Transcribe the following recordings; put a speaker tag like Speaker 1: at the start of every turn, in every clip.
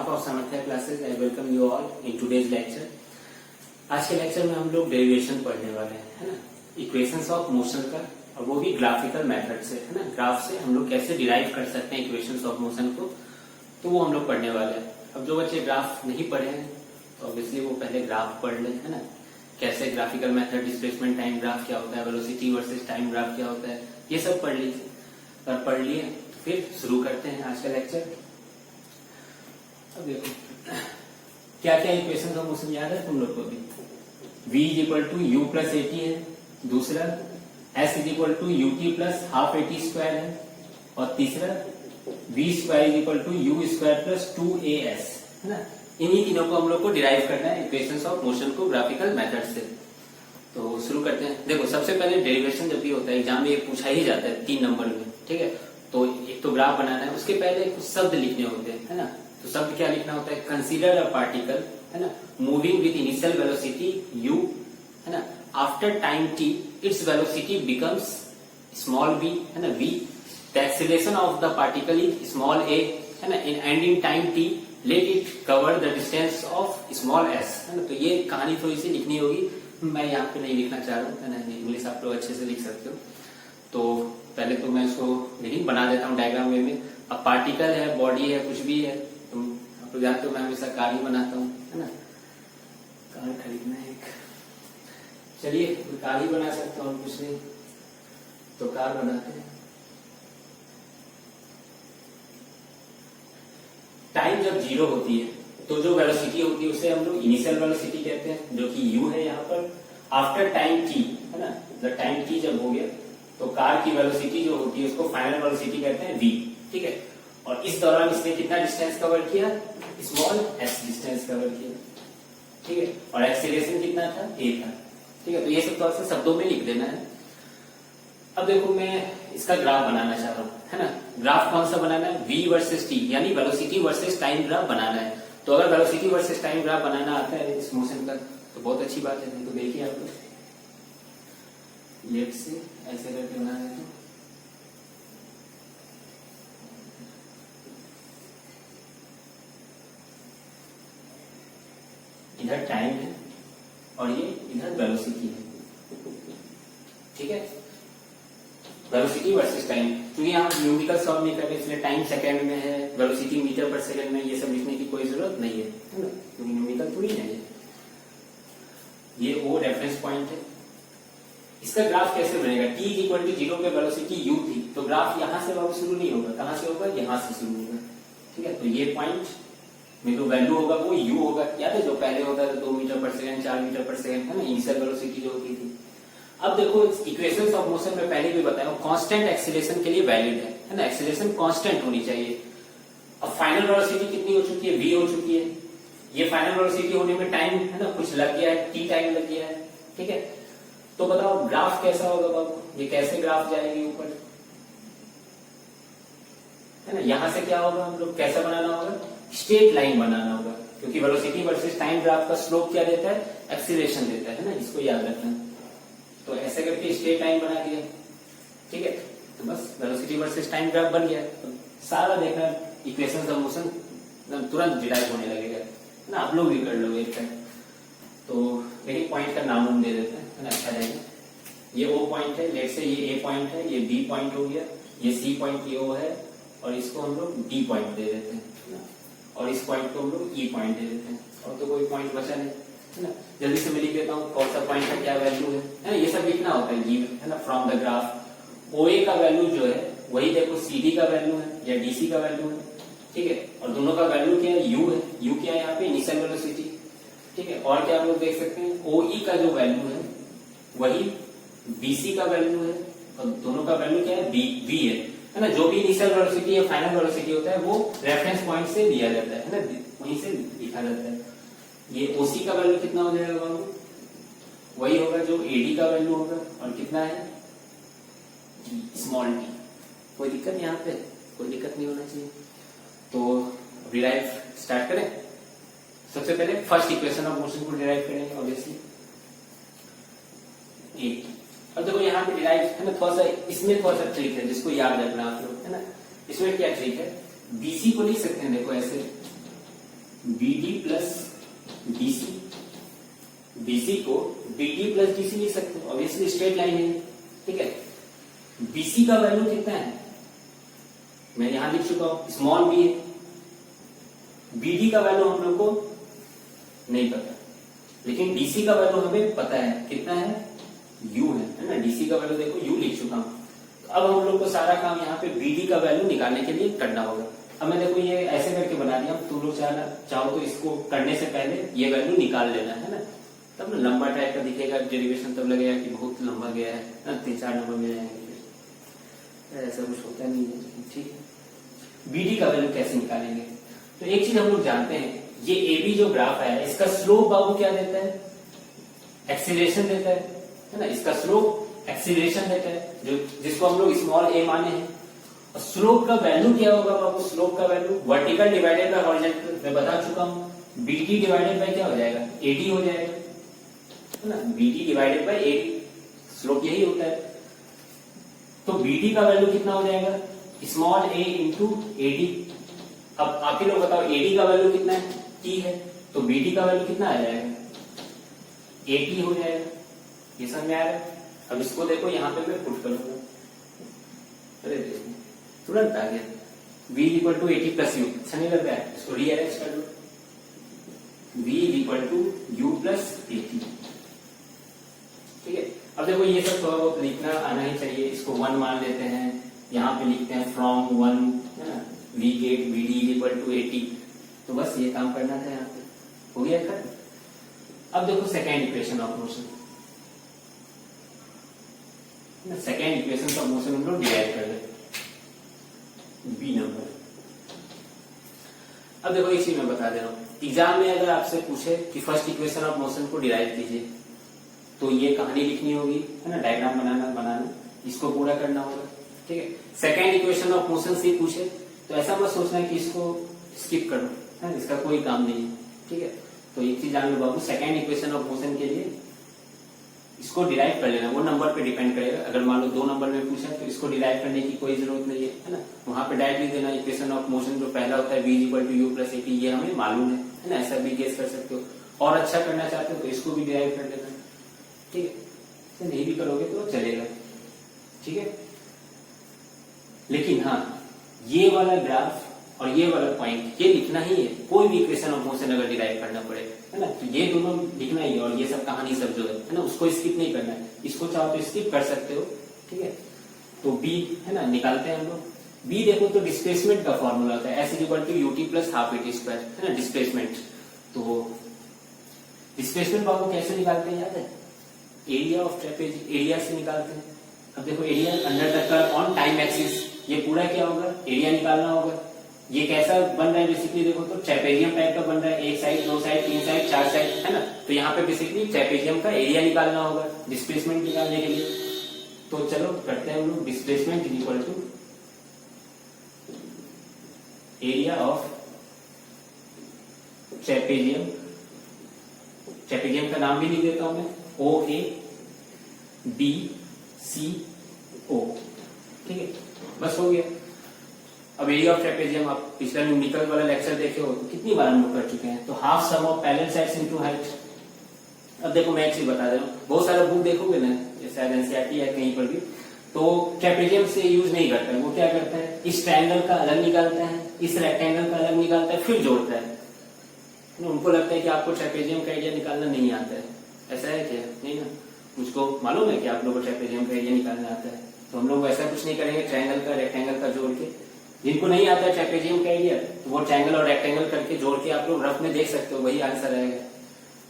Speaker 1: behalf of Samarthya classes, I welcome you all in today's lecture. आज के lecture में हम लोग डेरिवेशन पढ़ने वाले हैं, है ना, इक्वेशंस ऑफ मोशन का, और वो भी ग्राफिकल मेथड से, है ना, ग्राफ से हम लोग कैसे डिराइव कर सकते हैं इक्वेशंस ऑफ मोशन को, तो वो हम लोग पढ़ने वाले हैं। अब जो बच्चे ग्राफ नहीं पढ़े हैं तो ऑब्वियसली वो पहले ग्राफ पढ़ लें, है ना, कैसे graphical method, displacement time graph क्या होता है, वेलोसिटी वर्सेस टाइम ग्राफ क्या होता है, ये सब पढ़ लीजिए। अगर पढ़ लिए फिर शुरू करते हैं आज का लेक्चर। अब देखो क्या क्या इक्वेशन ऑफ मोशन याद है तुम लोग को भी। v is equal to U plus AT है, दूसरा s is equal to U T plus half AT square है, और तीसरा v square is equal to you square plus two A S, है ना। इन्हीं तीनों को हम लोग को डिराइव करना है इक्वेशंस ऑफ मोशन को ग्राफिकल मेथड से। तो शुरू करते हैं। देखो सबसे पहले डेरिवेशन जब भी होता है एग्जाम में ये पूछा ही जाता है 3 नंबर में, ठीक है। तो एक तो ग्राफ बनाना है, उसके पहले कुछ शब्द लिखने होते हैं, है ना। तो शब्द क्या लिखना होता है, कंसीडर अ पार्टिकल, है ना, moving with initial velocity u, है ना, after time t its velocity becomes small v, है ना, v, the acceleration of the particle is small a, है ना, and in time t let it cover the distance of small s, है ना। तो ये कहानी थोड़ी सी लिखनी होगी, मैं यहाँ पे नहीं लिखना चाह रहा हूँ, है ना, इंग्लिश आप लोग अच्छे से लिख सकते हो। तो पहले तो मैं इसको लेकिन बना देता हूँ डायग्राम वे में। अब पार्टिकल है, बॉडी है, कुछ भी है, तुम आप लोग जानते हो मैं हमेशा कार ही बनाता हूँ, है ना, कार खरीदना है एक, चलिए कार ही बना सकता हूँ, कुछ नहीं तो कार बनाते हैं। टाइम जब 0 होती है तो जो वेलोसिटी होती है उसे हम लोग इनिशियल वेलोसिटी कहते हैं, जो कि u है यहाँ पर। आफ्टर टाइम t, है ना, जब टाइम t जब हो गया तो कार की वेलोसिटी जो होती है उसको फाइनल वेलोसिटी कहते हैं v, ठीक है। और इस दौरान इसने कितना डिस्टेंस कवर किया, स्मॉल s डिस्टेंस कवर किया, ठीक है। और एक्सीलरेशन कितना था, a था, ठीक है। तो ये सब थोड़ा सा शब्दों में लिख देना है। अब देखो मैं इसका ग्राफ बनाना चाह रहा हूँ, है ना। ग्राफ कौन सा बनाना है, v वर्सेस t, यानी वेलोसिटी वर्सेस टाइम ग्राफ बनाना है। तो अगर वेलोसिटी वर्सेस टाइम ग्राफ बनाना आता है इस मोशन का तो बहुत अच्छी बात है। तो देखिए आप लेफ्ट से ऐसे करके बना देते हैं। इधर टाइम है और ये इधर वेलोसिटी है, ठीक है। वेलोसिटी वर्सेस टाइम, क्योंकि यहाँ न्यूमेरिकल सॉल्व नहीं कर रहे इसलिए टाइम सेकंड में है, वेलोसिटी मीटर पर सेकंड में, ये सब लिखने की कोई जरूरत नहीं है, है ना, क्योंकि न्यूमेरिकल थोड़ी है ये वो रेफरेंस पॉइंट है। इसका ग्राफ कैसे बनेगा, t इज इक्वल टू 0 पे वेलोसिटी u थी तो ग्राफ यहाँ से वापस शुरू नहीं होगा, कहाँ से होगा, यहाँ से शुरू होगा, ठीक है। तो ये पॉइंट में जो वैल्यू होगा वो u होगा, याद है जो पहले होता था 2 मीटर पर सेकंड, 4 मीटर पर सेकंड, है ना, इनिशियल वेलोसिटी जो होती थी। अब देखो इक्वेशंस ऑफ मोशन में पहले भी बताया कांस्टेंट एक्सीलरेशन के लिए वैलिड है ना, एक्सीलरेशन कांस्टेंट होनी चाहिए। अब फाइनल वेलोसिटी कितनी हो चुकी है, v हो चुकी है। ये फाइनल वेलोसिटी होने में टाइम, है ना, कुछ लग गया है, t टाइम लग गया है, ठीक है। तो बताओ ग्राफ कैसा होगा बाबू, ये कैसे ग्राफ जाएगी ऊपर, है ना। यहां से क्या होगा, हम लोग कैसा बनाना होगा, स्ट्रेट लाइन बनाना होगा, क्योंकि वेलोसिटी वर्सेस टाइम ग्राफ का स्लोप क्या देता है, एक्सीलरेशन देता है ना, इसको याद रखना। तो ऐसे करके स्ट्रेट लाइन बना दिया, ठीक है। तो बस वेलोसिटी वर्सेस टाइम ग्राफ बन गया। तो सारा देखना इक्वेशंस ऑफ मोशन तुरंत डिराइव होने लगेगा ना, आप लोग भी कर लोगे एक टाइम। तो लेकिन पॉइंट का नाम हम दे देते हैं, है ना, अच्छा रहेगा। ये O पॉइंट है, लेट से ये A पॉइंट है, ये B पॉइंट हो गया, ये C पॉइंट ये O है, और इसको हम लोग D पॉइंट दे देते हैं, है ना, और इस पॉइंट को हम लोग E पॉइंट दे देते हैं। और तो कोई पॉइंट बचा नहीं, है ना। जल्दी से मैं लिख देता हूँ कौन सा पॉइंट का क्या वैल्यू है ना, ये सब लिखना होता है गिवन, है ना, फ्रॉम द ग्राफ। OA का वैल्यू जो है वही देखो CD का वैल्यू है या DC का वैल्यू है, ठीक है। और दोनों का वैल्यू क्या है, U है, U क्या है यहाँ पे, इनिशियल वेलोसिटी, ठीक है। और क्या हम लोग देख सकते हैं, OE का जो वैल्यू है वही BC का वैल्यू है, और दोनों का वैल्यू क्या है, V है ना। जो भी इनिशियल वेलोसिटी या फाइनल वेलोसिटी होता है वो रेफरेंस पॉइंट से लिया जाता है ना, वहीं से लिखा जाता है। ये OC का वैल्यू कितना हो जाएगा बाबू, वही होगा जो AD का वैल्यू होगा, और कितना है, स्मॉल t। कोई दिक्कत यहाँ पे, कोई दिक्कत नहीं होना चाहिए। तो डिराइव स्टार्ट करें। सबसे पहले फर्स्ट इक्वेशन ऑफ मोशन को डिराइव करेंगे ऑब्वियसली, अब देखो यहाँ पे डिराइव है ना, थोड़ा सा इसमें थोड़ा सा ट्रिक है जिसको याद रखना आप लोग, है ना। इसमें क्या ट्रिक है, BC को लिख सकते हैं, देखो ऐसे BD प्लस DC, BC को BD प्लस DC लिख सकते हो, ऑब्वियसली स्ट्रेट लाइन है, ठीक है। BC का वैल्यू कितना है मैं यहां लिख चुका हूं, स्मॉल b है। BD का वैल्यू हम लोग को नहीं पता, लेकिन DC का वैल्यू हमें पता है, कितना है U है ना। DC का वैल्यू देखो U लिख चुका हूं। तो अब हम लोग को सारा काम यहाँ पे BD का वैल्यू निकालने के लिए करना होगा। अब मैं देखो ये ऐसे करके बना दिया, तुम लोग चाहो तो इसको करने से पहले ये वैल्यू निकाल लेना है ना, तब ना लंबा टाइप का दिखेगा डेरिवेशन, तब लगेगा कि बहुत लंबा गया है ना, 3-4 नंबर मिल जाएंगे, ऐसा कुछ होता नहीं है, ठीक है। BD का वैल्यू कैसे निकालेंगे, तो एक चीज हम लोग जानते हैं, ये AB जो ग्राफ है इसका स्लोप बाबू क्या देता है, एक्सीलरेशन देता है ना। इसका स्लोप एक्सीलरेशन देता है, जो जिसको हम लोग स्मॉल a माने हैं। और स्लोप का वैल्यू क्या होगा बाबू, स्लोप का value vertical divided by horizontal, मैं बता चुका हूं, BD डिवाइडेड बाय क्या हो जाएगा, AD हो जाएगा है ना। BD divided by AD, slope यही होता है। तो BD का वैल्यू कितना हो जाएगा, स्मॉल a इंटू AD। अब आप ही लोग बताओ AD का वैल्यू कितना है, T है, तो BD का वैल्यू कितना आ जाएगा, AT हो जाएगा। ये समझ में आ रहा है। अब इसको देखो यहाँ पे मैं पुट करूंगा, अरे देखो तुरंत आ गया, V equal to AT plus U, अच्छा नहीं लग रहा है, इसको रीअरेंज कर लो, V equal to U plus AT, ठीक है। अब देखो ये सब थोड़ा बहुत लिखना आना ही चाहिए, इसको 1 मान लेते हैं, यहाँ पे लिखते हैं फ्रॉम 1 है ना, V get BD equal to AT, तो बस ये काम करना था यहाँ पे, हो गया खत्म। अब देखो second equation of motion, second equation of motion हम लोग डिराइव कर लेते, B नंबर। अब देखो इसी में बता दे रहा हूं, एग्जाम में अगर आपसे पूछे कि फर्स्ट इक्वेशन ऑफ मोशन को डिराइव कीजिए, तो ये कहानी लिखनी होगी है ना, डायग्राम बनाना, इसको पूरा करना होगा, ठीक है। सेकेंड इक्वेशन ऑफ मोशन से पूछे तो ऐसा मत सोचना है कि इसको स्किप करो, है, इसका कोई काम नहीं है, ठीक है। तो एक चीज जान लो बाबू, सेकेंड इक्वेशन ऑफ मोशन के लिए इसको डिराइव कर लेना, वो नंबर पे डिपेंड करेगा। अगर मान लो 2 नंबर में पूछा तो इसको डिराइव करने की कोई जरूरत नहीं है ना, वहां पे डायरेक्ट लिख देना इक्वेशन ऑफ मोशन जो पहला होता है V equal to U plus AT, ये हमें मालूम है ना, ऐसा भी गेस कर सकते हो। और अच्छा करना चाहते हो तो इसको भी डिराइव कर लेना, ठीक है। नहीं भी करोगे तो चलेगा, ठीक है। लेकिन हाँ, ये वाला ग्राफ और ये वाला पॉइंट ये लिखना ही है, कोई भी इक्वेशन ऑफ मोशन अगर डिराइव करना पड़े है ना, तो ये दोनों लिखना ही है। और ये सब कहानी सब जो है ना, उसको स्किप नहीं करना है, इसको चाहो तो स्किप कर सकते हो, ठीक है। तो B है ना, निकालते हैं हम लोग। B देखो तो डिस्प्लेसमेंट का फॉर्मूला होता है, S equal to UT plus half AT square, है ना, डिस्प्लेसमेंट। तो डिस्प्लेसमेंट बाबू कैसे निकालते हैं याद है, एरिया ऑफ ट्रेपेज, एरिया से निकालते हैं। अब देखो area under the curve on time axis, ये पूरा क्या होगा, एरिया निकालना होगा। ये कैसा बन रहा है बेसिकली, देखो तो ट्रेपेजियम टाइप का बन रहा है, 1 साइड 2 साइड 3 साइड 4 साइड, है ना। तो यहाँ पे बेसिकली ट्रेपेजियम का एरिया निकालना होगा डिस्प्लेसमेंट निकालने के लिए। तो चलो करते हैं हम लोग, displacement equal to area of trapezium, trapezium का नाम भी लिख देता हूं मैं, OABCO, ठीक है। बस हो गया। अब एरिया ऑफ ट्रेपेजियम आप पिछला न्यूमेरिकल वाला लेक्चर देखे हो तो कितनी बार हम लोग कर चुके हैं, तो half sum of parallel sides into height. अब देखो मैं एक चीज बता दे रहा हूँ, बहुत सारा बुक देखोगे ना, शायद एनसीईआरटी है कहीं पर भी, तो ट्रेपेजियम से यूज नहीं करता है। वो क्या करता है, इस ट्रायंगल का अलग निकालता है, इस रेक्टेंगल का अलग निकालता है, फिर जोड़ता है। उनको लगता है कि आपको ट्रेपेजियम का एरिया निकालना नहीं आता है, ऐसा है क्या, नहीं ना। मुझको मालूम है कि आप लोगों को ट्रेपेजियम का एरिया निकालना आता है, तो हम लोग ऐसा कुछ नहीं करेंगे, ट्रायंगल का रेक्टेंगल का जोड़ के। जिनको नहीं आता है ट्रेपेजियम का एरिया, तो वो ट्रायंगल और रेक्टेंगल करके जोड़ के आप लोग रफ में देख सकते हो, वही आंसर आएगा,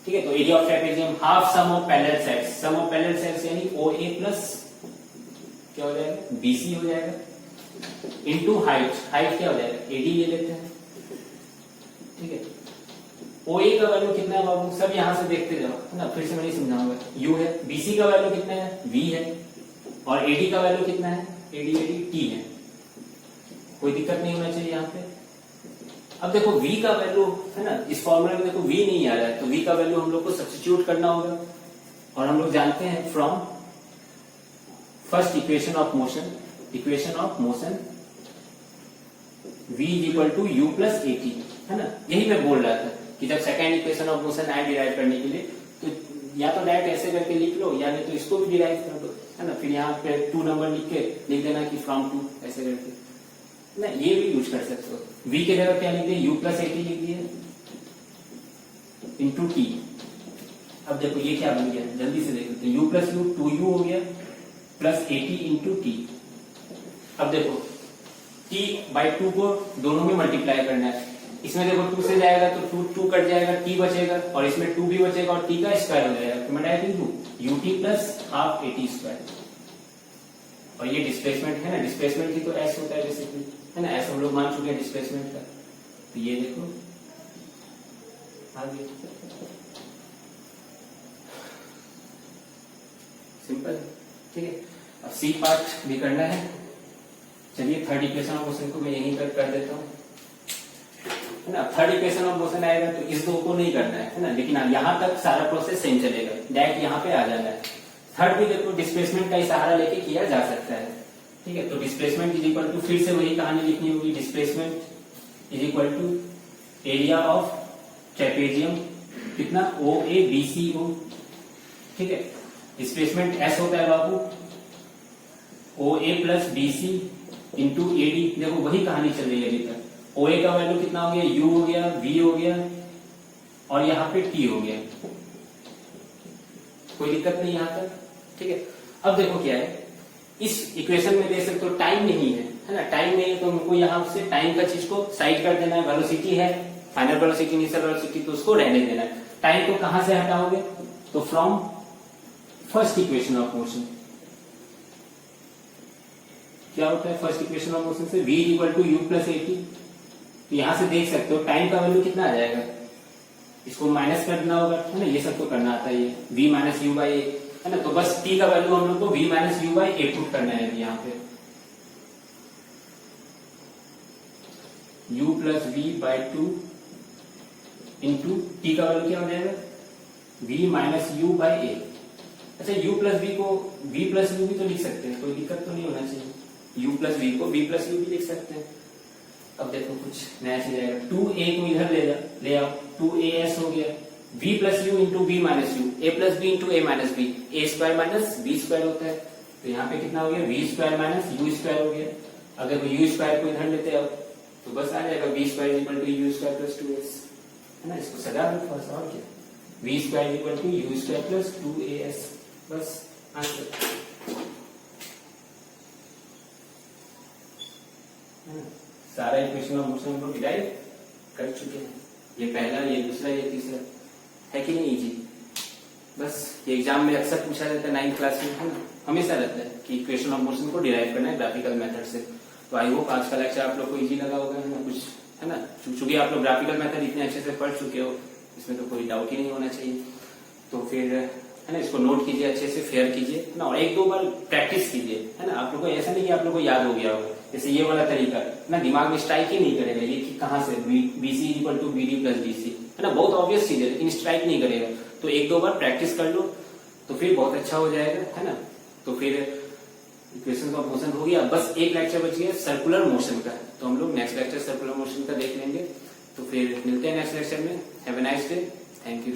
Speaker 1: ठीक है। तो area of trapezium half sum of parallel sides, sum of parallel sides यानी OA प्लस क्या हो जाएगा, BC हो जाएगा, इनटू हाइट, हाइट क्या हो जाएगा, AD ले लेते हैं, ठीक है। OA का वैल्यू कितना है बाबू, सब यहां से देखते जाओ, है ना, फिर से मैं नहीं समझाऊंगा। U है, BC का वैल्यू कितना है, V है, और AD का वैल्यू कितना है, AD T है। कोई दिक्कत नहीं होना चाहिए यहाँ पे। अब देखो V का वैल्यू है ना, इस फॉर्मूला में देखो V नहीं आ रहा है, तो V का वैल्यू हम लोग को सब्स्टिट्यूट करना होगा। और हम लोग जानते हैं from first equation of motion, equation of motion v is equal to U plus A T, है ना। यही मैं बोल रहा था कि जब सेकेंड इक्वेशन ऑफ मोशन आए डिराइव करने के लिए, तो या तो डायरेक्ट ऐसे करके लिख लो, या नहीं तो इसको भी डिराइव कर दो, है ना। फिर यहाँ पे 2 नंबर लिख देना कि फ्रॉम टू, ऐसे करके ना, ये भी यूज कर सकते हो। v के जगह क्या लिख दिया, u प्लस ए टी लिख दिया इंटू टी। अब देखो ये क्या बन गया, जल्दी से देखो, तो u प्लस यू 2u हो गया plus A T into T. अब देखो t बाई 2 को दोनों में मल्टीप्लाई करना है, इसमें देखो 2 से जाएगा तो 2 कट जाएगा, t बचेगा, और इसमें 2 भी बचेगा और t का स्क्वायर हो जाएगा, तो मैं डायरेक्ट लिखूं you T plus half A T square. और ये डिस्प्लेसमेंट है ना, डिस्प्लेसमेंट की तो एस होता है बेसिकली, है ना, ऐसा हम लोग मान चुके हैं डिस्प्लेसमेंट का। तो ये देखो आगे सिंपल, ठीक है। अब सी पार्ट भी करना है। चलिए थर्ड इक्वेशन ऑफ मोशन को मैं यहीं पर कर देता हूँ, है ना। थर्ड इक्वेशन ऑफ मोशन आएगा तो इस दो को नहीं करना है ना, लेकिन यहाँ तक सारा प्रोसेस सेम चलेगा, डायरेक्ट यहाँ पे आ जाना है। थर्ड भी देखो डिस्प्लेसमेंट का ही सहारा लेके किया जा सकता है, ठीक है। तो डिस्प्लेसमेंट इज इक्वल टू, फिर से वही कहानी लिखनी होगी, displacement is equal to area of trapezium, कितना ओ ए बी सी ओ, ठीक है। डिस्प्लेसमेंट एस होता है बाबू, O A plus B C into A D. देखो वही कहानी चल रही है अभी तक। ओ ए का वैल्यू कितना हो गया, यू हो गया, वी हो गया, और यहाँ पे टी हो गया, कोई दिक्कत नहीं यहाँ तक, ठीक है। अब देखो क्या है, इस इक्वेशन में देख सकते हो टाइम नहीं है ना, टाइम नहीं है तो हमको यहाँ से टाइम का चीज को साइड कर देना है। वेलोसिटी है, फाइनल वेलोसिटी, इनिशियल वेलोसिटी, तो उसको रहने देना है। टाइम को कहां से हटाओगे, तो from first equation of motion. क्या होता है फर्स्ट इक्वेशन ऑफ मोशन से, v equal to U plus A T. तो यहां से देख सकते हो टाइम का वैल्यू कितना आ जाएगा, इसको माइनस करना होगा, है ना, ये सबको करना आता है, ये v माइनस यू बाई ए, है ना। तो बस t का वैल्यू हम लोग को v minus U by A put करना है यहाँ पे, u plus V by 2 into T का वैल्यू क्या हो जाएगा, v minus U by A. अच्छा u प्लस वी को v प्लस यू भी तो लिख सकते हैं, कोई दिक्कत तो नहीं होना चाहिए। u प्लस वी को v प्लस यू भी लिख सकते हैं। अब देखो कुछ नया चीज आएगा, 2a को इधर ले आओ, 2as हो गया, v plus U into b minus U, a plus B into a minus B, a square minus b square होता है। तो यहाँ पे कितना हो गया, v square minus U square हो गया। अगर यू स्क्वायर को इधर लेते आओ तो बस आ जाएगा v square equal to you square plus 2s, है ना। इसको सजा दो थोड़ा सा, और क्या, v square equal to you square plus 2as, बस आंसर। सारा इक्वेशन ऑफ मोशन हम लोग डिराइव कर चुके हैं, ये पहला, ये दूसरा, ये तीसरा, है कि नहीं इजी। बस ये एग्जाम में अक्सर पूछा जाता है 9th क्लास में, है ना, हमेशा रहता है कि इक्वेशन ऑफ मोशन को डिराइव करना है ग्राफिकल मेथड से। तो आई होप आज का लेक्चर आप लोग को इजी लगा होगा, है ना, कुछ, है ना। चूंकि आप लोग ग्राफिकल मेथड इतने अच्छे से पढ़ चुके हो, इसमें तो कोई डाउट ही नहीं होना चाहिए। तो फिर, है ना, इसको नोट कीजिए, अच्छे से फेयर कीजिए ना, और 1-2 बार प्रैक्टिस कीजिए, है ना। आप लोग को ऐसा नहीं कि आप लोग को याद हो गया हो, जैसे ये वाला तरीका ना दिमाग में स्ट्राइक ही नहीं करेगा, ये कि कहां से BC equal to BD plus DC, है ना, बहुत ऑब्वियस चीज है, लेकिन स्ट्राइक नहीं करेगा। तो 1-2 बार प्रैक्टिस कर लो तो फिर बहुत अच्छा हो जाएगा, है ना। तो फिर इक्वेशन ऑफ मोशन हो गया, बस एक लेक्चर बच गया सर्कुलर मोशन का, तो हम लोग नेक्स्ट लेक्चर सर्कुलर मोशन का देख लेंगे। तो फिर मिलते हैं नेक्स्ट लेक्चर में। Have a nice day, thank you.